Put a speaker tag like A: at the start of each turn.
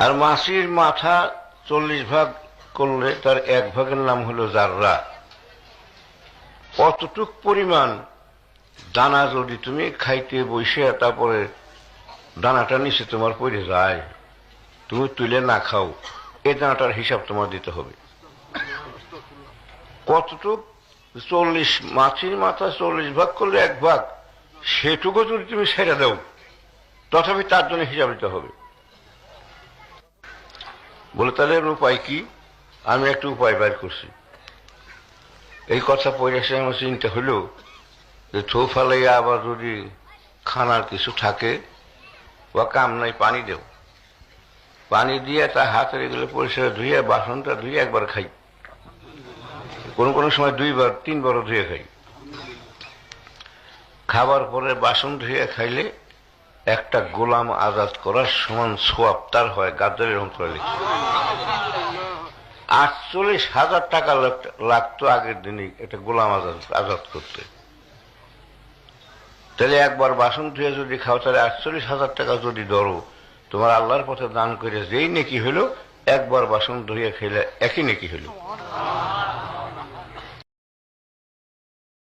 A: আর মাছির মাথা 40 ভাগ করলে তার 1 ভাগের নাম হলো জাররা। অতটুক পরিমাণ দানা যদি তুমি খাইতে বসে তারপরে দানাটা নিচে তোমার পড়ে যায়, তুমি তুলে না খাও, এই দানাটার হিসাব তোমার দিতে হবে। কতটুক? 40, মাছির মাথা 40 ভাগ করলে 1 ভাগ, সেটুকু যদি তুমি ছেড়ে দাও, তথাপি তার জন্য হিসাব দিতে হবে। বলে তাহলে উপায় কি? আমি একটা উপায় বের করছি। এই কথা পড়ে এসে আমার চিন্তা হলো যে থো ফালাইয়া আবার যদি খানার কিছু থাকে, বা কাম নাই, পানি দেও, পানি দিয়ে তার হাতের এগুলো পরিষ্কার ধুয়ে, বাসনটা ধুয়ে একবার খাই, কোন কোন সময় 2 বার 3 বারও ধুয়ে খাই। খাবার পরে বাসন ধুয়ে খাইলে একটা গোলাম আজাদ করার সমান সোয়াব তার হয়। গাদ্দারের রহমতুল্লাহ লিখছে 48,000 টাকা লাগতো আগের দিনই একটা গোলাম আজাদ করতে। তাহলে একবার বাসন ধুয়ে যদি খাও, তাহলে 48,000 টাকা যদি ধরো, তোমার আল্লাহর পথে দান করে যেই নেকি হইল, একবার বাসন ধুয়ে খেলে একই নেকি হইল।